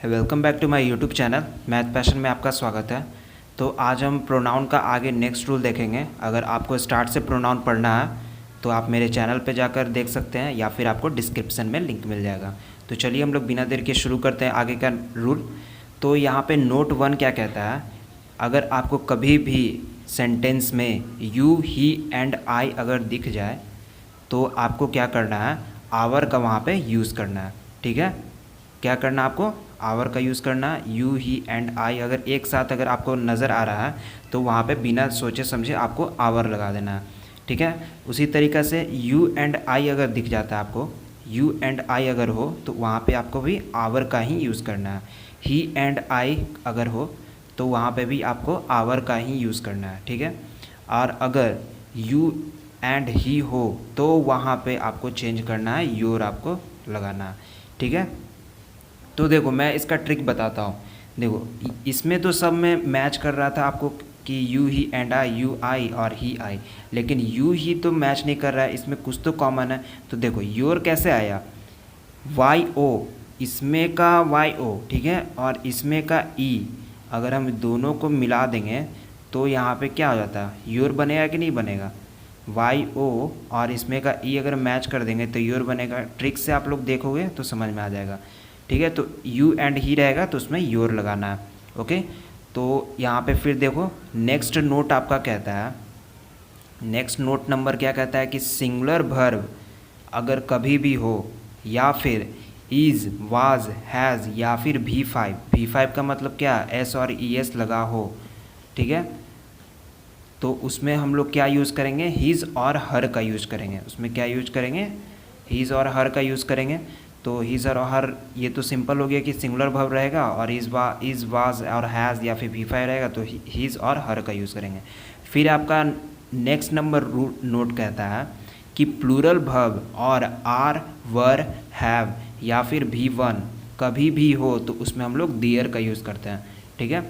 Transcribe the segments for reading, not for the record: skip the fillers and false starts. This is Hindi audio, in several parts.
Welcome back to my YouTube channel math passion में आपका स्वागत है। तो आज हम प्रोनाउन का आगे नेक्स्ट रूल देखेंगे। अगर आपको स्टार्ट से प्रोनाउन पढ़ना है तो आप मेरे चैनल पे जाकर देख सकते हैं या फिर आपको डिस्क्रिप्शन में लिंक मिल जाएगा। तो चलिए हम लोग बिना देर के शुरू करते हैं आगे का रूल। तो यहाँ पे नोट 1 क्या कहता है, अगर आपको कभी भी सेंटेंस में यू, ही एंड आई अगर दिख जाए तो आपको क्या करना है, आवर का वहाँ पे यूज़ करना है। ठीक है, क्या करना है आपको, आवर का यूज़ करना है। यू, ही एंड आई अगर एक साथ अगर आपको नज़र आ रहा है तो वहाँ पे बिना सोचे समझे आपको आवर लगा देना है। ठीक है, उसी तरीक़े से यू एंड आई अगर दिख जाता है आपको, यू एंड आई अगर हो तो वहाँ पे आपको भी आवर का ही यूज़ करना है। ही एंड आई अगर हो तो वहाँ पे भी आपको आवर का ही यूज़ करना है। ठीक है, और अगर यू एंड ही हो तो वहाँ पे आपको चेंज करना है, योर आपको लगाना है। ठीक है, तो देखो मैं इसका ट्रिक बताता हूँ। देखो इसमें तो सब में मैच कर रहा था आपको कि you, he and I, you I और ही आई, लेकिन यू ही तो मैच नहीं कर रहा है, इसमें कुछ तो कॉमन है। तो देखो योर कैसे आया, वाई ओ, इसमें का वाई ओ, ठीक है, और इसमें का ई, अगर हम दोनों को मिला देंगे तो यहाँ पे क्या हो जाता है, योर बनेगा कि नहीं बनेगा। वाई ओ और इसमें का ई अगर मैच कर देंगे तो योर बनेगा। ट्रिक से आप लोग देखोगे तो समझ में आ जाएगा। ठीक है, तो यू एंड ही रहेगा तो उसमें योर लगाना है। ओके, तो यहाँ पे फिर देखो नेक्स्ट नोट आपका कहता है, नेक्स्ट नोट नंबर क्या कहता है कि सिंगुलर वर्ब अगर कभी भी हो या फिर इज़, वाज, हैज़ या फिर V5, V5 का मतलब क्या, एस और ई एस लगा हो। ठीक है, तो उसमें हम लोग क्या यूज़ करेंगे, हीज़ और हर का यूज़ करेंगे। उसमें क्या यूज करेंगे, हीज़ और हर का यूज़ करेंगे। तो हीज़ और हर ये तो सिंपल हो गया कि सिंगुलर वर्ब रहेगा, और इज़, वाज और हैज़ या फिर V5 रहेगा तो हीज़ और हर का यूज़ करेंगे। फिर आपका नेक्स्ट नंबर नोट कहता है कि प्लूरल वर्ब और आर, वर, हैव या फिर V1 कभी भी हो तो उसमें हम लोग देयर का यूज़ करते हैं। ठीक है,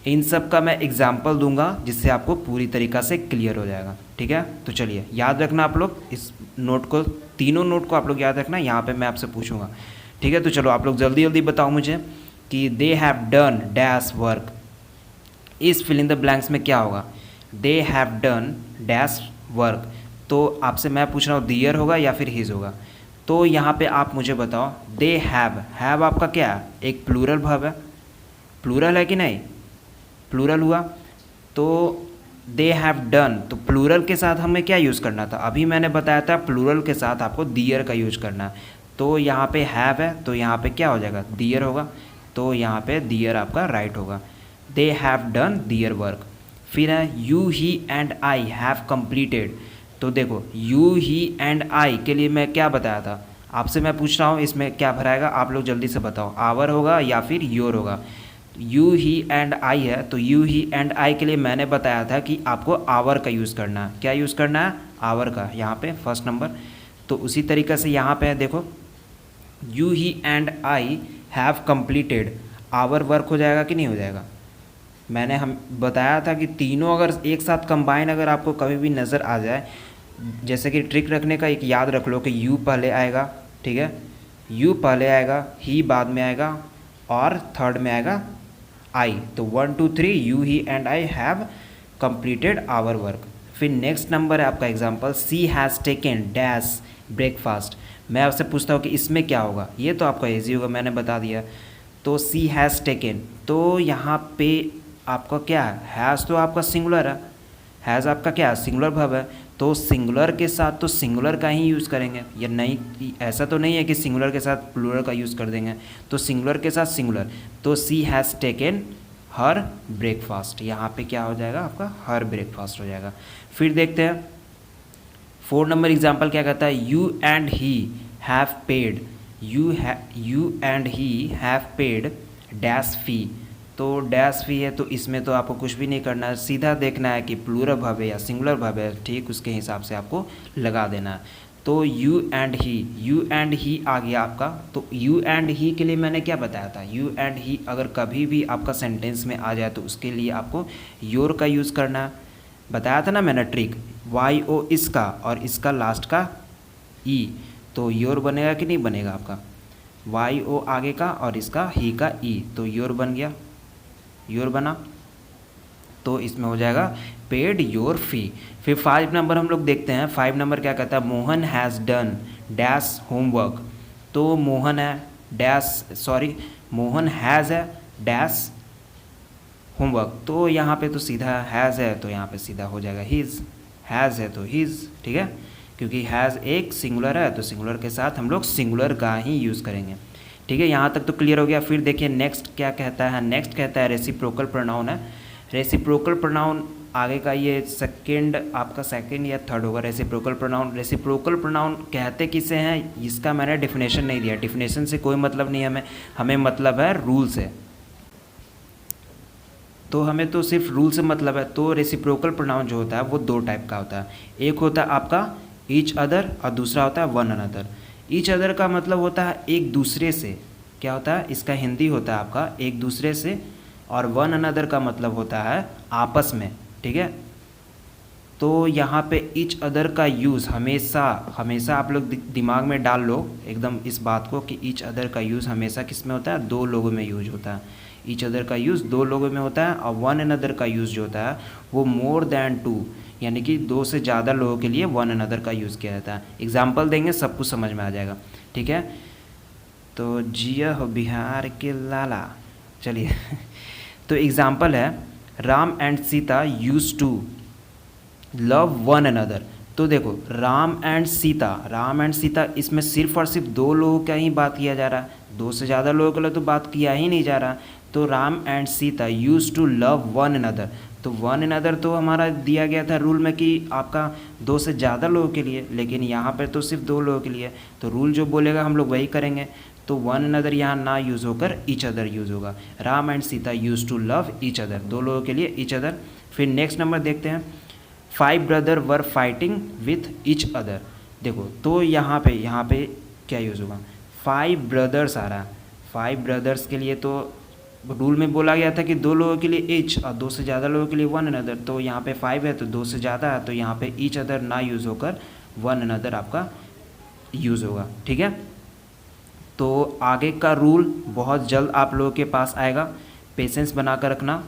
इन सब का मैं एग्जाम्पल दूंगा जिससे आपको पूरी तरीक़ा से क्लियर हो जाएगा। ठीक है, तो चलिए याद रखना आप लोग इस नोट को, तीनों नोट को आप लोग याद रखना, यहाँ पे मैं आपसे पूछूंगा। ठीक है, तो चलो आप लोग जल्दी जल्दी बताओ मुझे कि दे हैव डन डैश वर्क। इस फिल इन द ब्लैंक्स में क्या होगा, they have done dash work. तो आपसे मैं पूछ रहा हूँ दियर होगा या फिर हिज होगा। तो यहाँ पे आप मुझे बताओ, दे हैव आपका क्या है, एक प्लूरल वर्ब है, प्लूरल है कि नहीं, प्लूरल हुआ। तो दे हैव डन, तो प्लूरल के साथ हमें क्या यूज़ करना था, अभी मैंने बताया था प्लूरल के साथ आपको दियर का यूज़ करना है। तो यहाँ पे हैव है तो यहाँ पे क्या हो जाएगा, दियर होगा। तो यहाँ पे दियर आपका राइट होगा, they have done their work. फिर है you, he and I have completed. तो देखो यू, ही एंड आई के लिए मैं क्या बताया था, आपसे मैं पूछ रहा हूँ इसमें क्या भराएगा, आप लोग जल्दी से बताओ, आवर होगा या फिर योर होगा। यू, ही एंड आई है तो यू, ही एंड आई के लिए मैंने बताया था कि आपको आवर का यूज़ करना है। क्या यूज़ करना है, आवर का, यहाँ पे फर्स्ट नंबर। तो उसी तरीक़े से यहाँ पे है देखो, you, he and I have completed, our work हो जाएगा कि नहीं हो जाएगा। मैंने हम बताया था कि तीनों अगर एक साथ कंबाइन अगर आपको कभी भी नज़र आ जाए, जैसे कि ट्रिक रखने का एक याद रख लो कि यू पहले आएगा, ठीक है, यू पहले आएगा, ही बाद में आएगा और थर्ड में आएगा आई। तो 1 2 3 you, he and I have completed our work. फिर नेक्स्ट नंबर है आपका example, she has taken dash breakfast. मैं आपसे पूछता हूँ कि इसमें क्या होगा, ये तो आपका ईजी होगा, मैंने बता दिया। तो सी हैज़ टेकन, तो यहाँ पे आपका क्या है, हैज़ तो आपका सिंगुलर है, हैज़ आपका क्या है, सिंगुलर वर्ब है। तो सिंगुलर के साथ तो सिंगुलर का ही यूज़ करेंगे, या नहीं, ऐसा तो नहीं है कि सिंगुलर के साथ प्लूरल का यूज़ कर देंगे। तो सिंगुलर के साथ सिंगुलर, तो सी हैज़ टेकन हर ब्रेकफास्ट, यहाँ पे क्या हो जाएगा आपका, हर ब्रेकफास्ट हो जाएगा। फिर देखते हैं 4 नंबर एग्जाम्पल क्या कहता है, you and he have paid, you and he have paid dash fee. तो डैश फी है तो इसमें तो आपको कुछ भी नहीं करना है, सीधा देखना है कि प्लूरल वर्ब है या सिंगुलर वर्ब है, ठीक उसके हिसाब से आपको लगा देना है। तो यू एंड ही आ गया आपका। तो यू एंड ही के लिए मैंने क्या बताया था, यू एंड ही अगर कभी भी आपका सेंटेंस में आ जाए तो उसके लिए आपको योर का यूज़ करना है। बताया था ना मैंने ट्रिक, वाई ओ इसका और इसका लास्ट का ई, तो योर बनेगा कि नहीं बनेगा आपका। वाई ओ आगे का और इसका ही का ई, तो योर बन गया, योर बना। तो इसमें हो जाएगा पेड योर फी। फिर 5 नंबर हम लोग देखते हैं। 5 नंबर क्या कहता है, Mohan has done dash homework. तो मोहन है डैश, सॉरी मोहन हैज़ है डैश होमवर्क। तो यहाँ पे तो सीधा हैज़ है तो यहाँ पे सीधा हो जाएगा हिज, हैज़ है तो हिज, ठीक है, क्योंकि हैज़ एक सिंगुलर है तो सिंगुलर के साथ हम लोग सिंगुलर का ही यूज़ करेंगे, ठीक है। यहाँ तक तो क्लियर हो गया। फिर देखिए नेक्स्ट क्या कहता है, नेक्स्ट कहता है रेसिप्रोकल प्रोनाउन है। रेसिप्रोकल प्रोनाउन आगे का ये सेकंड, आपका सेकंड या थर्ड होगा रेसिप्रोकल प्रोनाउन। रेसिप्रोकल प्रोनाउन कहते किसे हैं, इसका मैंने डिफिनेशन नहीं दिया, डिफिनेशन से कोई मतलब नहीं है हमें मतलब है रूल से, तो हमें तो सिर्फ रूल से मतलब है। तो रेसिप्रोकल प्रोनाउन जो होता है वो 2 टाइप का होता है, एक होता है आपका ईच अदर और दूसरा होता है वन अनदर। ईच अदर का मतलब होता है एक दूसरे से, क्या होता है, इसका हिंदी होता है आपका एक दूसरे से, और वन अनदर का मतलब होता है आपस में, ठीक है। तो यहाँ पे ईच अदर का यूज़ हमेशा हमेशा आप लोग दिमाग में डाल लो एकदम इस बात को कि ईच अदर का यूज़ हमेशा किस में होता है, 2 लोगों में यूज होता है। ईच अदर का यूज़ 2 लोगों में होता है, और वन अनदर का यूज़ जो होता है वो मोर देन 2, यानी कि 2 से ज़्यादा लोगों के लिए वन अनदर का यूज़ किया जाता है। एग्जाम्पल देंगे सब कुछ समझ में आ जाएगा, ठीक है। तो जिया हो बिहार के लाला, चलिए तो एग्जाम्पल है Ram and Sita use to love one another. तो देखो राम एंड सीता इसमें सिर्फ और सिर्फ 2 लोगों का ही बात किया जा रहा है, 2 से ज़्यादा लोगों के लिए तो बात किया ही नहीं जा रहा। तो Ram and Sita use to love one another, तो वन अनदर तो हमारा दिया गया था रूल में कि आपका 2 से ज़्यादा लोगों के लिए, लेकिन यहाँ पर तो सिर्फ 2 लोगों के लिए, तो रूल जो बोलेगा हम लोग वही करेंगे। तो वन अनदर यहाँ ना यूज़ होकर ईच अदर यूज़ होगा। Ram and Sita use to love each other, 2 लोगों के लिए ईच अदर। फिर नेक्स्ट नंबर देखते हैं 5 brother were fighting with each other. देखो तो यहाँ पे क्या यूज़ होगा, 5 ब्रदर्स आ रहा है, 5 ब्रदर्स के लिए तो रूल में बोला गया था कि 2 लोगों के लिए ईच और 2 से ज़्यादा लोगों के लिए वन अनदर। तो यहाँ पे 5 है तो 2 से ज़्यादा है, तो यहाँ पे ईच अदर ना यूज़ होकर वन अनदर आपका यूज़ होगा, ठीक है। तो आगे का रूल बहुत जल्द आप लोगों के पास आएगा, पेशेंस बना कर रखना।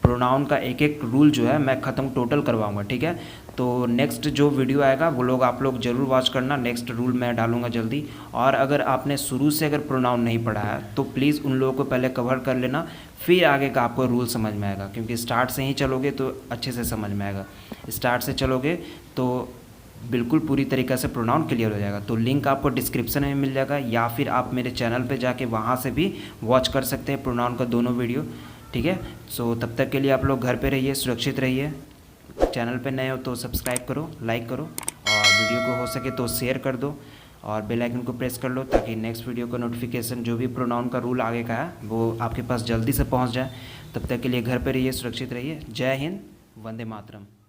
प्रोनाउन का एक एक रूल जो है मैं ख़त्म टोटल करवाऊंगा, ठीक है। तो नेक्स्ट जो वीडियो आएगा वो लोग आप लोग ज़रूर वॉच करना, नेक्स्ट रूल मैं डालूंगा जल्दी। और अगर आपने शुरू से अगर प्रोनाउन नहीं पढ़ा है तो प्लीज़ उन लोगों को पहले कवर कर लेना, फिर आगे का आपको रूल समझ में आएगा, क्योंकि स्टार्ट से ही चलोगे तो अच्छे से समझ में आएगा। स्टार्ट से चलोगे तो बिल्कुल पूरी तरीक़े से प्रोनाउन क्लियर हो जाएगा। तो लिंक आपको डिस्क्रिप्शन में मिल जाएगा, या फिर आप मेरे चैनल पे जाके वहाँ से भी वॉच कर सकते हैं प्रोनाउन का दोनों वीडियो, ठीक है। सो तब तक के लिए आप लोग घर पे रहिए, सुरक्षित रहिए। चैनल पे नए हो तो सब्सक्राइब करो, लाइक करो, और वीडियो को हो सके तो शेयर कर दो, और बेल आइकन को प्रेस कर लो ताकि नेक्स्ट वीडियो का नोटिफिकेशन जो भी प्रोनाउन का रूल आगे का है वो आपके पास जल्दी से पहुँच जाए। तब तक के लिए घर पर रहिए, सुरक्षित रहिए। जय हिंद, वंदे मातरम।